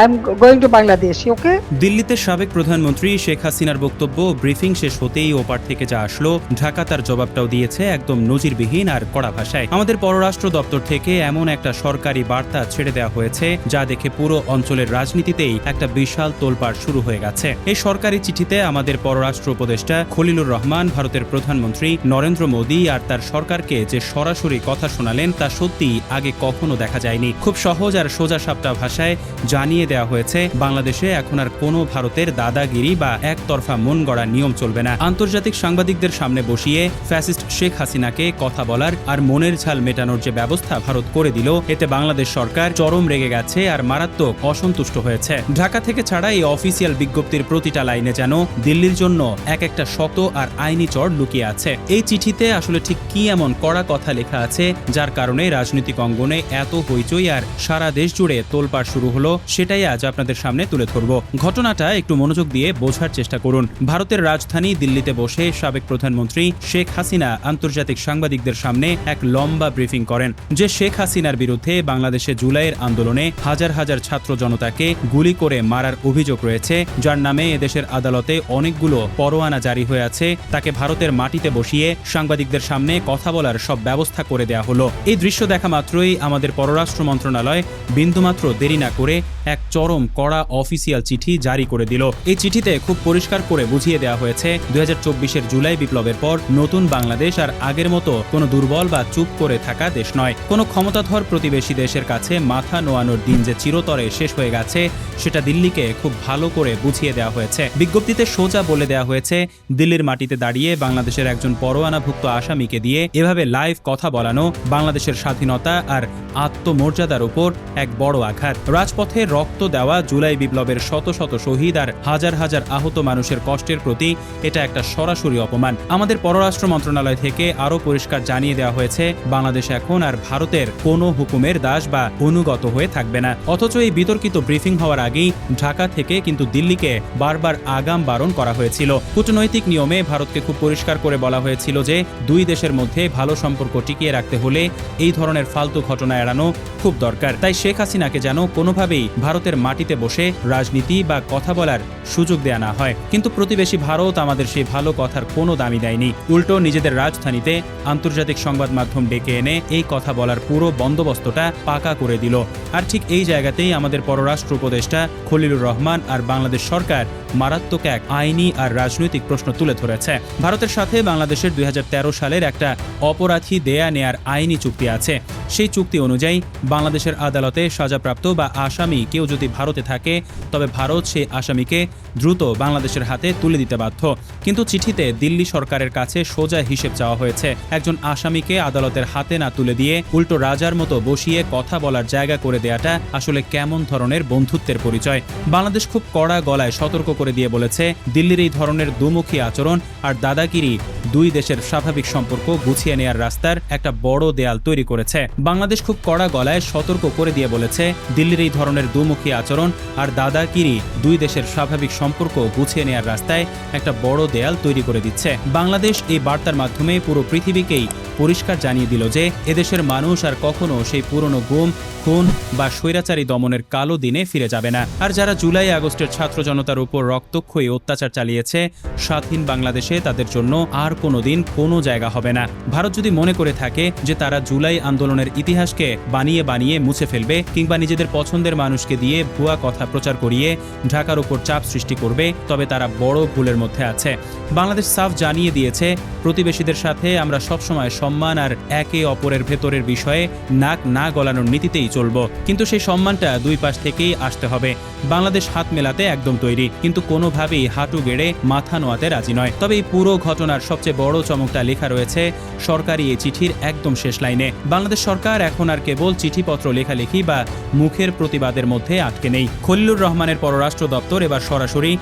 I'm going to Bangladesh. Okay? দিল্লিতে সাবেক প্রধানমন্ত্রী শেখ হাসিনার বক্তব্য ব্রিফিং শেষ হতেই ওপার থেকে যা আসলো, ঢাকা তার জবাবটাও দিয়েছে একদম নজিরবিহীন আর কড়া ভাষায়। আমাদের পররাষ্ট্র দপ্তর থেকে এমন একটা সরকারি বার্তা ছেড়ে দেওয়া হয়েছে যা দেখে পুরো অঞ্চলের রাজনীতিতেই একটা বিশাল তোলপাড় শুরু হয়ে গেছে। এই সরকারি চিঠিতে আমাদের পররাষ্ট্র উপদেষ্টা খলিলুর রহমান ভারতের প্রধানমন্ত্রী নরেন্দ্র মোদী আর তার সরকারকে যে সরাসরি কথা শোনালেন তা সত্যি আগে কখনো দেখা যায়নি। খুব সহজ আর সোজাসাপটা ভাষায় জানিয়ে দেওয়া হয়েছে বাংলাদেশে এখন আর কোনো ভারতের দাদাগিরি বা একতরফা মন গড়া নিয়ম চলবে না। আন্তর্জাতিক সাংবাদিকদের সামনে বসিয়ে ফ্যাসিস্ট শেখ হাসিনাকে কথা বলার আর মনের ঝাল মেটানোর যে ব্যবস্থা ভারত করে দিল, এতে বাংলাদেশ সরকার চরম রেগে গেছে আর মারাত্মক অসন্তুষ্ট হয়েছে। ঢাকা থেকে ছাড়া এই অফিসিয়াল বিজ্ঞপ্তির প্রতিটা লাইনে যেন দিল্লির জন্য এক একটা শত আর আইনি চড় লুকিয়ে আছে। এই চিঠিতে আসলে ঠিক কি এমন কড়া কথা লেখা আছে যার কারণে রাজনৈতিক অঙ্গনে এত হইচই আর সারা দেশ জুড়ে তোলপাড় শুরু হলো, সেটাই আজ আপনাদের সামনে তুলে ধরব। ঘটনাটা একটু মনোযোগ দিয়ে বোঝার চেষ্টা করুন। ভারতের রাজধানী দিল্লিতে বসে সাবেক প্রধানমন্ত্রী শেখ হাসিনা আন্তর্জাতিক সাংবাদিকদের সামনে এক লম্বা ব্রিফিং করেন যে শেখ হাসিনার বিরুদ্ধে বাংলাদেশে জুলাইয়ের আন্দোলনে হাজার হাজার ছাত্র জনতাকে গুলি করে মারার অভিযোগ রয়েছে, যার নামে এদেশের আদালতে অনেকগুলো পরোয়ানা জারি হয়ে আছে। তাকে ভারতের মাটিতে বসিয়ে সাংবাদিকদের সামনে কথা বলার সব ব্যবস্থা করে দেয়া হলো। এই দৃশ্য দেখা মাত্রই আমাদের পররাষ্ট্র মন্ত্রণালয় বিন্দুমাত্র দেরি না করে এক চরম কড়া অফিসিয়াল চিঠি জারি করে দিল। এই চিঠিতে খুব পরিষ্কার করে বুঝিয়ে দেওয়া হয়েছে 2024-এর জুলাই বিপ্লবের পর নতুন বাংলাদেশ আর আগের মতো কোনো দুর্বল বা চুপ করে থাকা দেশ নয়। কোনো ক্ষমতাধর প্রতিবেশী দেশের কাছে মাথা নোয়ানোর দিন যে চিরতরে শেষ হয়ে গেছে সেটা দিল্লিকে খুব ভালো করে বুঝিয়ে দেওয়া হয়েছে। বিজ্ঞপ্তিতে সোজা বলে দেওয়া হয়েছে দিল্লির মাটিতে দাঁড়িয়ে বাংলাদেশের একজন পরোয়ানাভুক্ত আসামিকে দিয়ে এভাবে লাইভ কথা বলানো বাংলাদেশের স্বাধীনতা আর আত্মমর্যাদার উপর এক বড় আঘাত। রাজপথে রক্ত দেওয়া জুলাই বিপ্লবের শত শত শহীদ আর হাজার হাজার আহত মানুষের কষ্টের প্রতি এটা একটা সরাসরি অপমান। আমাদের পররাষ্ট্র মন্ত্রণালয় থেকে আরও পরিষ্কার জানিয়ে দেওয়া হয়েছে বাংলাদেশ এখন আর ভারতের কোনো হুকুমের দাস বা অনুগত হয়ে থাকবে না। অথচ এই বিতর্কিত ব্রিফিং হওয়ার আগেই ঢাকা থেকে কিন্তু দিল্লিকে বারবার আগাম বারণ করা হয়েছিল। কূটনৈতিক নিয়মে ভারতকে খুব পরিষ্কার করে বলা হয়েছিল যে দুই দেশের মধ্যে ভালো সম্পর্ক টিকিয়ে রাখতে হলে এই ধরনের ফালতু ঘটনা এড়ানো খুব দরকার। তাই শেখ হাসিনাকে যেন কোনোভাবেই ভারতের মাটিতে বসে রাজনীতি বা কথা বলার সুযোগ দেয়া না হয়। কিন্তু প্রতিবেশী ভারত আমাদের সেই ভালো কথার কোনো দামই দেয়নি। উল্টো নিজেদের রাজধানীতে আন্তর্জাতিক সংবাদ মাধ্যম ডেকে এনে এই কথা বলার পুরো বন্দোবস্তটা পাকা করে দিল। আর ঠিক এই জায়গাতেই আমাদের পররাষ্ট্র উপদেষ্টা খলিলুর রহমান আর বাংলাদেশ সরকার মারাত্মক এক আইনি আর রাজনৈতিক প্রশ্ন তুলে ধরেছে। ভারতের সাথে বাংলাদেশের 2013 সালের একটা অপরাধী দেয়া নেয়ার আইনি চুক্তি আছে। সেই চুক্তি অনুযায়ী বাংলাদেশের আদালতে সাজাপ্রাপ্ত বা আসামি কেউ যদি ভারতে থাকে তবে ভারত সেই আসামিকে দ্রুত বাংলাদেশের হাতে তুলে দিতে বাধ্য। কিন্তু চিঠিতে দিল্লি সরকারের কাছে সোজা হিসেব চাওয়া হয়েছে। একজন আসামিকে আদালতের হাতে না তুলে দিয়ে উল্টো রাজার মতো বসিয়ে কথা বলার জায়গা করে দেয়াটা আসলে কেমন ধরনের বন্ধুত্বের পরিচয়। বাংলাদেশ খুব কড়া গলায় সতর্ক করে দিয়ে বলেছে দিল্লির এই ধরনের দুমুখী আচরণ আর দাদাগিরি দুই দেশের স্বাভাবিক সম্পর্ক গুছিয়ে নেয়ার রাস্তার একটা বড় দেয়াল তৈরি করেছে। বাংলাদেশ খুব কড়া গলায় সতর্ক করে দিয়ে বলেছে দিল্লির এই ধরনের দুমুখী আচরণ আর দাদাগিরি দুই দেশের স্বাভাবিক সম্পর্ক গুছিয়ে নেয়ার রাস্তায় একটা বড় দেয়াল তৈরি করে দিচ্ছে। বাংলাদেশ এই বার্তার মাধ্যমে পুরো পৃথিবীকেই পরিষ্কার জানিয়ে দিল যে এদেশের মানুষ আর কখনো সেই পুরনো গুম, খুন বা স্বৈরাচারী দমনের কালো দিনে ফিরে যাবে না। আর যারা জুলাই আগস্টের ছাত্র জনতার উপর রক্তক্ষয়ী অত্যাচার চালিয়েছে, স্বাধীন বাংলাদেশে তাদের জন্য আর কোনোদিন কোনো জায়গা হবে না। ভারত যদি মনে করে থাকে যে তারা জুলাই আন্দোলনের ইতিহাসকে বানিয়ে বানিয়ে মুছে ফেলবে কিংবা নিজেদের পছন্দের মানুষকে দিয়ে ভুয়া কথা প্রচার করিয়ে ঢাকার উপর চাপ সৃষ্টি করবে, তবে তারা বড় ভুলের মধ্যে আছে। বাংলাদেশ সাফ জানিয়ে দিয়েছে প্রতিবেশীদের সাথে আমরা সবসময় সম্মান আর একে অপরের ভেতরের বিষয়ে নাক না গলানোর নীতিতেই চলব। কিন্তু সেই সম্মানটা দুই পাশ থেকেই আসতে হবে। বাংলাদেশ হাত মেলাতে একদম তৈরি, কিন্তু কোনোভাবেই হাঁটু গেড়ে মাথা নোয়াতে রাজি নয়। তবে এই পুরো ঘটনার সবচেয়ে বড় চমকটা লেখা রয়েছে সরকারি এই চিঠির একদম শেষ লাইনে। বাংলাদেশ সরকার এখন আর কেবল চিঠিপত্র লেখালেখি বা মুখের প্রতিবাদের মধ্যে আটকে নেই। খলিলুর রহমানের পররাষ্ট্র দপ্তর এবার সরাসরি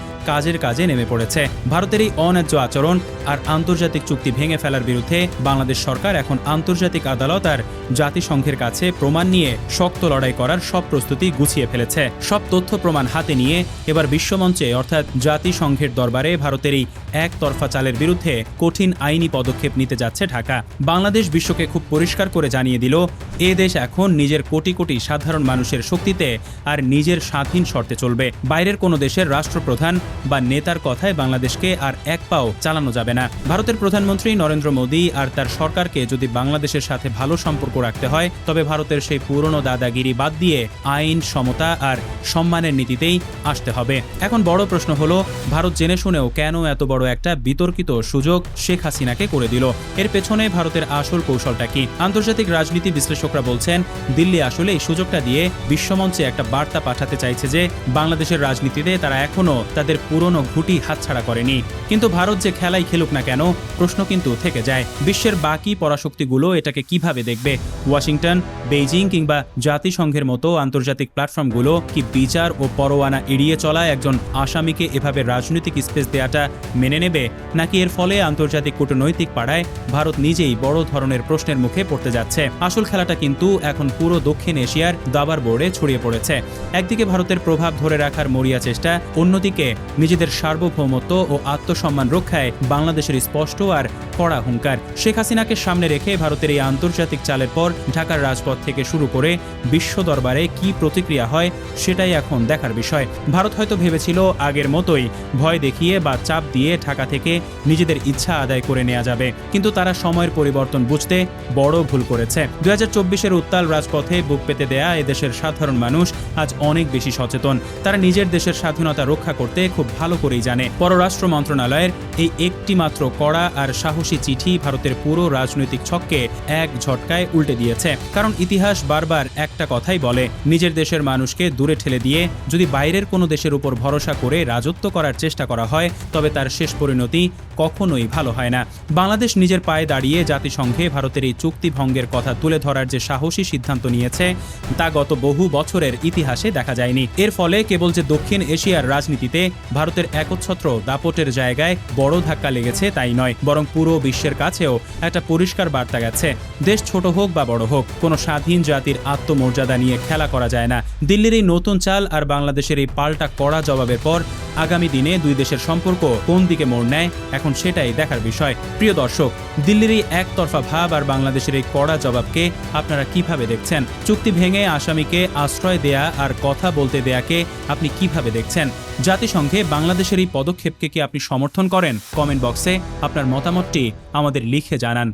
কাজে নেমে পড়েছে। ভারতের এই অন্যায্য আচরণ আর আন্তর্জাতিক চুক্তি ভেঙে ফেলার বিরুদ্ধে বাংলাদেশ সরকার এখন আন্তর্জাতিক আদালত আর জাতিসংঘের কাছে প্রমাণ নিয়ে শক্ত লড়াই করার সব প্রস্তুতি গুছিয়ে ফেলেছে। সব তথ্য প্রমাণ হাতে নিয়ে এবার বিশ্বমঞ্চে অর্থাৎ জাতিসংঘের দরবারে ভারতের এই একতরফা চালের বিরুদ্ধে কঠিন আইনি পদক্ষেপ নিতে যাচ্ছে ঢাকা। বাংলাদেশ বিশ্বকে খুব পরিষ্কার করে জানিয়ে দিল, এ দেশ এখন নিজের কোটি কোটি সাধারণ মানুষের শক্তিতে আর নিজের স্বাধীন শর্তে চলবে। বাইরের কোনো দেশের রাষ্ট্রপ্রধান বা নেতার কথায় বাংলাদেশকে আর এক পাও চালানো যাবে না। ভারতের প্রধানমন্ত্রী নরেন্দ্র মোদী আর তার সরকারকে যদি বাংলাদেশের সাথে ভালো সম্পর্ক রাখতে হয়, তবে ভারতের সেই পুরনো দাদাগিরি বাদ দিয়ে আইন, সমতা আর সম্মানের নীতিতেই আসতে হবে। এখন বড় প্রশ্ন হলো, ভারত জেনে শুনেও কেন এত বড় একটা বিতর্কিত সুযোগ শেখ হাসিনাকে করে দিল? এর পেছনে ভারতের আসল কৌশলটা কি? আন্তর্জাতিক রাজনীতি বিশ্লেষকরা বলছেন, দিল্লি আসলে এই সুযোগটা দিয়ে বিশ্বমঞ্চে একটা বার্তা পাঠাতে চাইছে যে বাংলাদেশের রাজনীতিতে তারা এখনো তাদের পুরনো ঘুঁটি হাতছাড়া করেনি। কিন্তু ভারত যে খেলাই খেলুক না কেন, প্রশ্ন কিন্তু থেকে যায়, বিশ্বের বাকি পরাশক্তিগুলো এটাকে কিভাবে দেখবে? ওয়াশিংটন, বেইজিং কিংবা জাতিসংঘের মতো আন্তর্জাতিক প্ল্যাটফর্মগুলো কি বিচার ও পরোয়ানা এড়িয়ে চলা একজন আসামিকে এভাবে রাজনৈতিক স্পেস দেয়াটা মেনে নেবে, নাকি এর ফলে আন্তর্জাতিক কূটনৈতিক পাড়ায় ভারত নিজেই বড় ধরনের প্রশ্নের মুখে পড়তে যাচ্ছে? আসল খেলাটা কিন্তু এখন পুরো দক্ষিণ এশিয়ার দাবার বোর্ডে ছড়িয়ে পড়েছে। একদিকে ভারতের প্রভাব ধরে রাখার মরিয়া চেষ্টা, অন্যদিকে নিজেদের সার্বভৌমত্ব ও আত্মসম্মান রক্ষায় বাংলাদেশের স্পষ্ট আর কড়া হুঙ্কার। শেখ হাসিনাকে সামনে রেখে ভারতের এই আন্তর্জাতিক চালের পর ঢাকার রাজপথ থেকে শুরু করে বিশ্ব দরবারে কি প্রতিক্রিয়া হয়, সেটাই এখন দেখার বিষয়। ভারত হয়তো ভেবেছিল আগের মতোই ভয় দেখিয়ে বা চাপ দিয়ে ঢাকা থেকে নিজেদের ইচ্ছা আদায় করে নেওয়া যাবে, কিন্তু তারা সময়ের পরিবর্তন বুঝতে বড় ভুল করেছে। 2024-এর উত্তাল রাজপথে বুক পেতে দেয়া এদেশের সাধারণ মানুষ আজ অনেক বেশি সচেতন। তারা নিজের দেশের স্বাধীনতা রক্ষা করতে খুব ভালো করেই জানে। পররাষ্ট্র মন্ত্রণালয়ের এই একটি মাত্র কড়া আর সাহসী চিঠি ভারতের পুরো রাজনৈতিক ছককে এক ঝটকায় উল্টে দিয়েছে। কারণ ইতিহাস বারবার একটা কথাই বলে, নিজের দেশের মানুষকে দূরে ঠেলে দিয়ে যদি বাইরের কোনো দেশের উপর ভরসা করে রাজত্ব করার চেষ্টা করা হয়, তবে তার শেষ পরিণতি কখনোই ভালো হয় না। বাংলাদেশ নিজের পায়ে দাঁড়িয়ে জাতিসংঘে ভারতের এই চুক্তি ভঙ্গের কথা তুলে ধরার যে সাহসী সিদ্ধান্ত নিয়েছে, তা গত বহু বছরের ইতিহাসে দেখা যায়নি। এর ফলে কেবল যে দক্ষিণ এশিয়ার রাজনীতিতে ভারতের একচ্ছত্র দাপটের জায়গায় বড় ধাক্কা লেগেছে তাই নয়, বরং পুরো বিশ্বের কাছেও একটা পরিষ্কার বার্তা গেছে, দেশ ছোট হোক বা বড় হোক, কোনো স্বাধীন জাতির আত্মমর্যাদা নিয়ে খেলা করা যায় না। দিল্লির এই নতুন চাল আর বাংলাদেশের এই পাল্টা কড়া জবাবের পর আগামী দিনে দুই দেশের সম্পর্ক কোন দিকে মোড় নেয়, এখন সেটাই দেখার বিষয়। প্রিয় দর্শক, দিল্লির এই একতরফা ভাব আর বাংলাদেশের এই কড়া জবাবকে আপনারা কিভাবে দেখছেন? চুক্তি ভেঙে আসামিকে আশ্রয় দেয়া আর কথা বলতে দেয়াকে আপনি কিভাবে দেখছেন? জাতিসংঘে বাংলাদেশের এই পদক্ষেপকে কি আপনি সমর্থন করেন? কমেন্ট বক্সে আপনার মতামতটি আমাদের লিখে জানান।